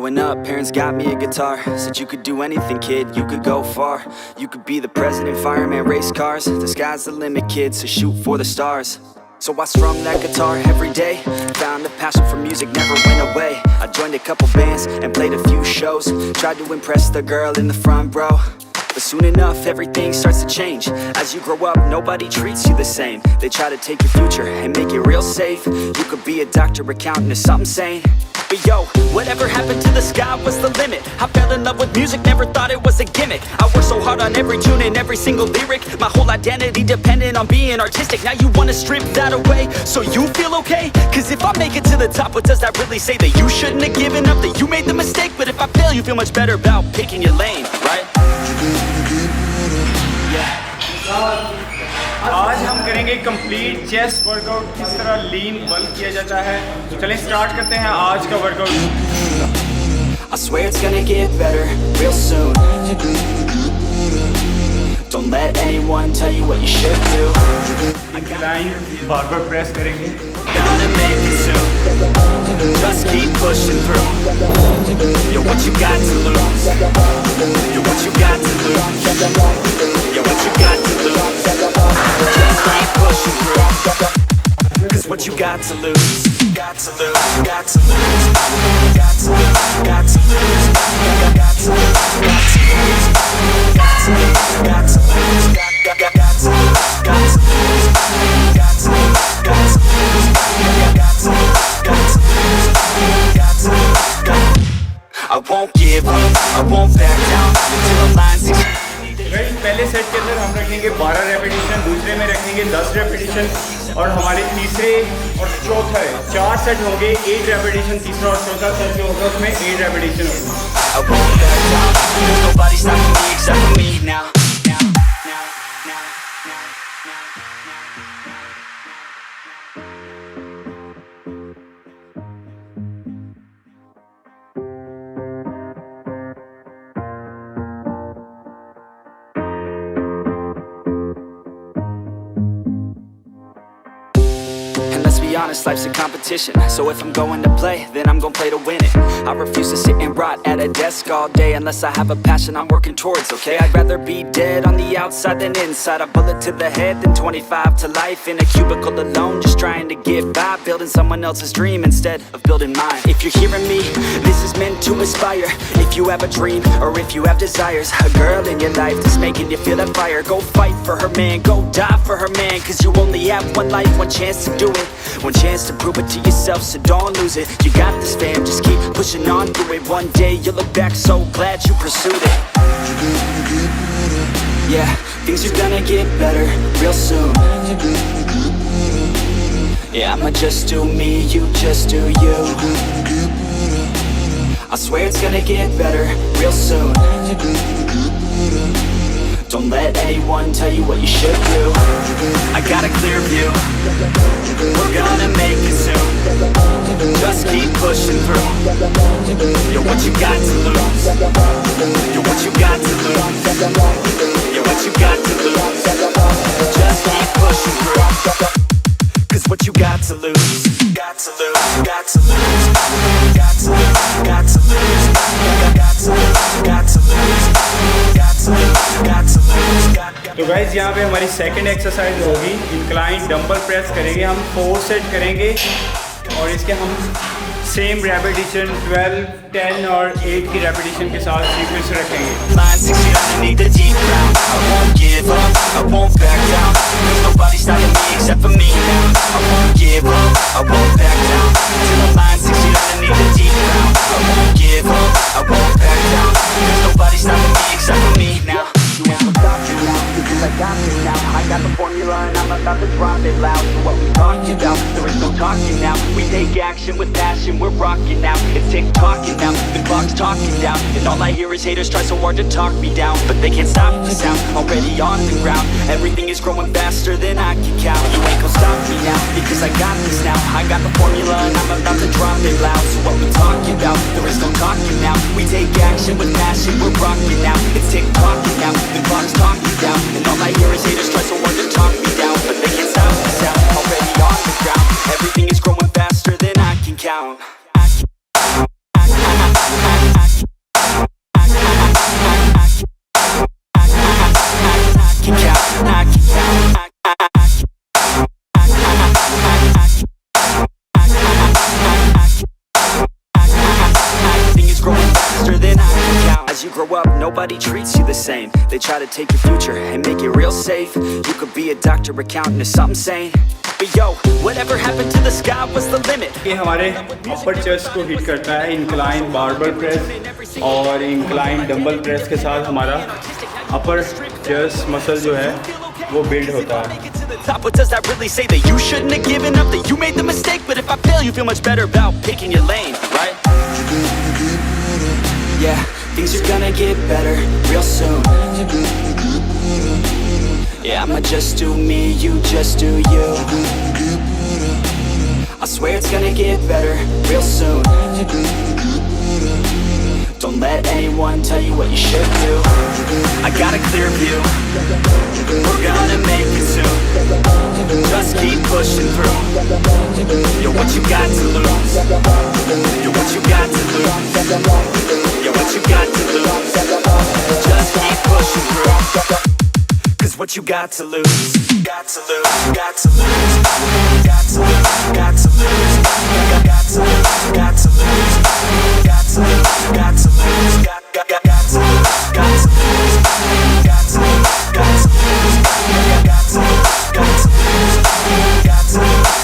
Growing up, parents got me a guitar. Said you could do anything, kid, you could go far. You could be the president, fireman, race cars. The sky's the limit, kid, so shoot for the stars. So I strummed that guitar every day. Found a passion for music, never went away. I joined a couple bands and played a few shows. Tried to impress the girl in the front row. But soon enough, everything starts to change. As you grow up, nobody treats you the same. They try to take your future and make it real safe. You could be a doctor, accountant, or something sane. But yo, whatever happened to the sky was the limit. I fell in love with music, never thought it was a gimmick. I worked so hard on every tune and every single lyric. My whole identity depended on being artistic. Now you wanna strip that away so you feel okay? Cause if I make it to the top, what does that really say? That you shouldn't have given up, that you made the mistake? But if I fail, you feel much better about picking your lane, right? आज हम करेंगे complete chest workout, किस तरह लीन bulk किया जाता है। तो चलें स्टार्ट करते हैं आज का workout. I swear it's gonna get better real soon. Don't let anyone tell you what you should do. Incline बार-बार प्रेस करेंगे। Gonna make it soon. Just keep pushing through. You're what you got to lose. You're what you got to lose. You're what you got to lose. Just keep pushing through. Cause what you got to lose. Got to lose. Got to lose. Got to lose. Got to lose. Got to lose. Got to lose. Got to lose. Got to lose. Got to lose. Got to lose. Got to lose. Got to lose. Got to lose. Got to lose. I won't give up. I won't back down until the line's पहले set के अंदर हम रखेंगे 12 repetition, दूसरे में रखेंगे 10 repetition और हमारे तीसरे और चौथा 4 सेट होंगे। 8 रेपिटेशन तीसरा और चौथा सेट जो होगा उसमें 8 रेपिटेशन होगी। Honest, life's a competition. So if I'm going to play, then I'm gonna play to win it. I refuse to sit and rot at a desk all day unless I have a passion I'm working towards, okay? I'd rather be dead on the outside than inside. A bullet to the head than 25 to life in a cubicle alone, just trying to get by, building someone else's dream instead of building mine. If you're hearing me, this is meant to inspire. If you have a dream or if you have desires, a girl in your life that's making you feel that fire, go fight for her, man, go die for her, man. Cause you only have one life, one chance to do it, one chance to prove it to yourself, so don't lose it. You got this, fam, just keep pushing on through it. One day you'll look back so glad you pursued it. Yeah, things are gonna get better real soon. Yeah, I'ma just do me, you just do you. I swear it's gonna get better real soon. Don't let anyone tell you what you should do. I got a clear view. We're gonna make it soon. Just keep pushing through. You're what you got to lose. You're what you got to lose. You're what you got to lose. Just keep pushing through. Cause what you got to lose. Got to lose. Got to lose. Got to lose. Got to lose. Got to lose. Got to lose. Got to lose. Got to lose. तो guys यहाँ पे हमारी second exercise होगी incline dumbbell press करेंगे हम 4 set करेंगे और इसके हम सेम रेपिटेशन 12, 10 और 8 की रेपिटेशन के साथ सीक्वेंस रखेंगे। I got this now, I got the formula and I'm about to drop it loud. So what we talking about, there is no talking now. We take action with passion, we're rocking now. It's tick-tocking now, the clock's talking down. And all I hear is haters try so hard to talk me down, but they can't stop the sound, already on the ground. Everything is growing faster than I can count. You ain't gon' stop me now, because I got this now. I got the formula and I'm about to drop it loud. So what we talking about, there is no talking now. We take action with passion, we're rocking now. It's tick-tocking now, the clock's talking down. And all I hear is haters try so hard to talk me down, but they can't stop the sound, already on the ground. Everything is growing faster than I can count. I same. They try to take your future and make it real safe. You could be a doctor, accountant, or something sane. But yo, whatever happened to the sky was the limit. ये हमारे अपर chest को hit करता है incline barbell press और incline dumbbell press के साथ हमारा अपर chest muscle जो है वो बिल्ड होता है. But does that really say that you shouldn't have given up, that you made the mistake? But if I fail, you feel much better about picking your lane, right? Yeah, things are gonna get better real soon. Yeah, I'ma just do me, you just do you. I swear it's gonna get better real soon. Don't let anyone tell you what you should do. I got a clear view, we're gonna make it soon. Just keep pushing through. You're what you got to lose. You're what you got to lose. You're what you got to lose. Just keep pushing through. Cause what you got to lose, got to lose, got to lose, got to lose, got to lose, got to lose, got to lose, got to lose, got to lose, got to lose, got to lose, got to lose, got to lose, got to lose, got to lose.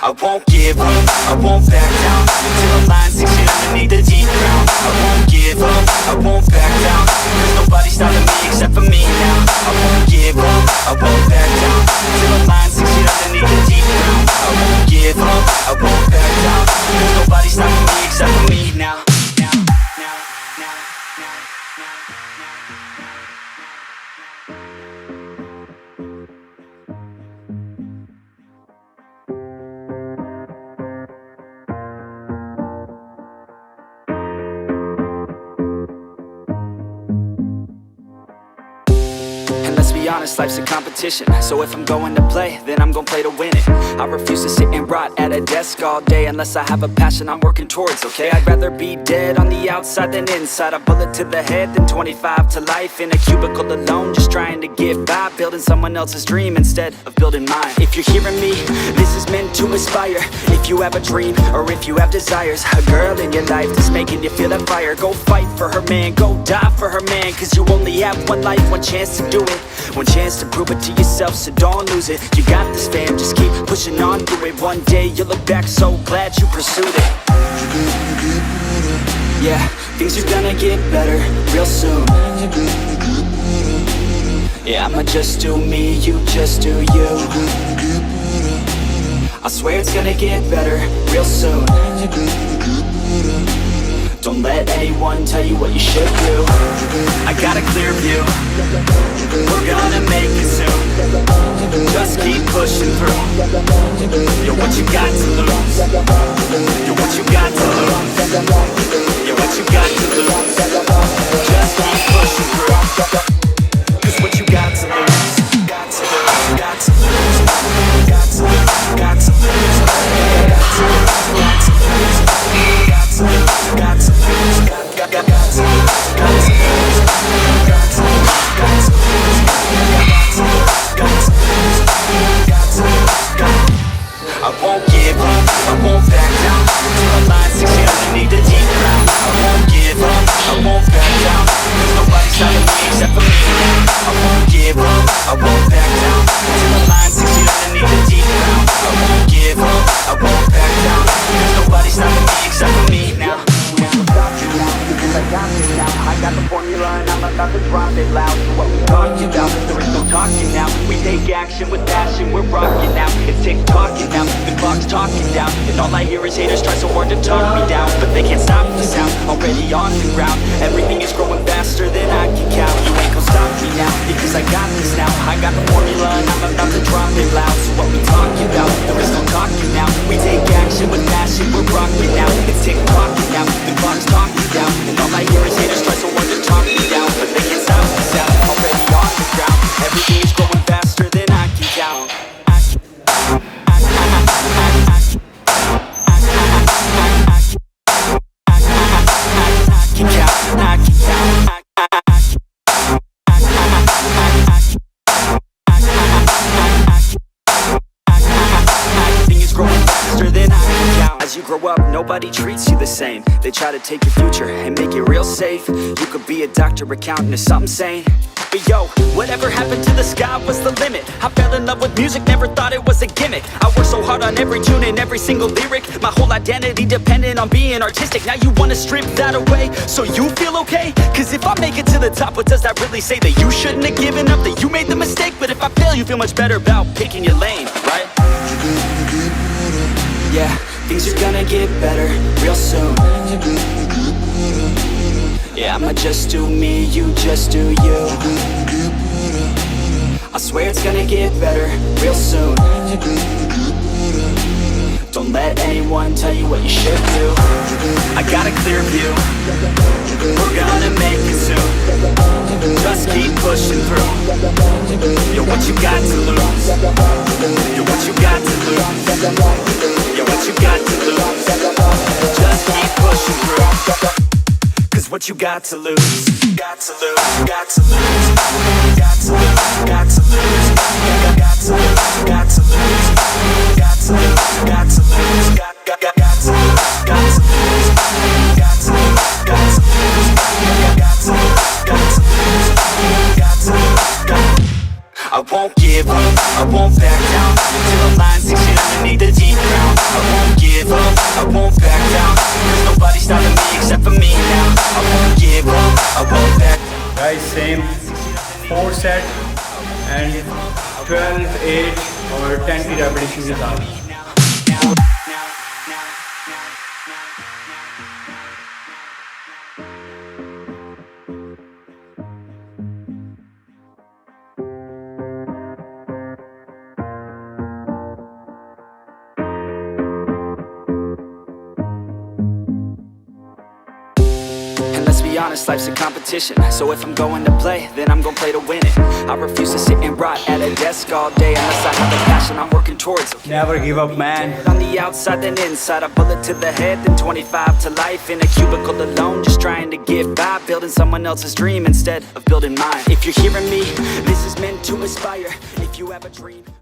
I won't give up, I won't back down until the line 6 feet underneath the deep ground. I won't give up, I won't back down. There's nobody stopping me except for me now. I won't give up, I won't back down until the line 6 feet underneath the deep ground. I won't give up, I won't back down. There's nobody stopping me except for me now. Let's be honest, life's a competition. So if I'm going to play, then I'm gonna play to win it. I refuse to sit and rot at a desk all day unless I have a passion I'm working towards, okay? I'd rather be dead on the outside than inside. A bullet to the head than 25 to life in a cubicle alone, just trying to get by, building someone else's dream instead of building mine. If you're hearing me, this is meant to inspire. If you have a dream or if you have desires, a girl in your life that's making you feel that fire, go fight for her man, go die for her man. Cause you only have one life, one chance to do it, one chance to prove it to yourself, so don't lose it. You got this fam, just keep pushing on through it. One day you'll look back so glad you pursued it. Yeah, things are gonna get better real soon. Yeah, I'ma just do me, you just do you. I swear it's gonna get better real soon. Don't let anyone tell you what you should do. I got a clear view, we're gonna make it soon. Just keep pushing through. You're what you got to lose. You're what you got to lose. You're what you got to lose. Just keep pushing through. Cause what you got to lose, got to lose, got to lose, got to lose, got to lose, got to lose, got to lose, got to lose, got to lose, got to lose, got to lose, got to lose, got to lose, got to lose, got to lose. I won't give up, I won't back down until the line 6 feet underneath the deep ground. I won't give up, I won't back down. There's nobody stopping me except for me now. I won't give up, I won't back down until the line 6 feet underneath the deep ground. I won't give up, I won't back down. There's nobody stopping me except for me now. I got it now, I got the formula and I'm about to drop it loud. So what we talking about, there is no talking now. We take action with passion, we're rocking now. It's tick-tocking now, the clock's talking down. And all I hear is haters try so hard to talk me down, but they can't stop the sound, already on the ground. Everything is growing faster than I can count. You ain't gon' stop me now, because I got this now. I got the formula and I'm about to drop it loud. So what we talking about, there is no talking now. We take action with passion, we're rocking now. It's tick-tocking now, the clock's talking down. And all I hear is haters try so hard to talk me down, but they can't stop the sound, already on the ground. Everything is growing faster than I can count. I up, nobody treats you the same. They try to take your future and make it real safe. You could be a doctor, accountant, or something sane. But yo, whatever happened to the sky was the limit. I fell in love with music, never thought it was a gimmick. I worked so hard on every tune and every single lyric. My whole identity depended on being artistic. Now you wanna strip that away so you feel okay? Cause if I make it to the top, what does that really say? That you shouldn't have given up, that you made the mistake? But if I fail, you feel much better about picking your lane, right? Yeah, things are gonna get better real soon. Yeah, I'ma just do me, you just do you. I swear it's gonna get better real soon. Don't let anyone tell you what you should do. I got a clear view, we're gonna make it soon. Just keep pushing through. Yo, what you got to lose? Yo, what you got to lose? Yo, what you got to lose? Just keep pushing through. Cause what you got to lose? Got to lose, got to lose, got to lose, got to lose, got to lose, got to lose, got to lose, got to lose, got to lose, got to lose, got to lose, got to lose, got to lose, got to lose. I won't give up, I won't back down until I'm lying 6 feet underneath the deep ground. I won't give up, I won't back down. There's nobody stopping me except for me now. I won't give up, I won't back down. Guys, same 4 set and 12, 8 or 10 की repetition के साथ. And let's be honest, life's a competition. So if I'm going to play, then I'm gonna play to win it. I refuse to sit and rot at a desk all day unless I have a passion I'm working towards. Never give up, man. On the outside, then inside. A bullet to the head, then 25 to life. In a cubicle alone, just trying to get by. Building someone else's dream instead of building mine. If you're hearing me, this is meant to inspire. If you have a dream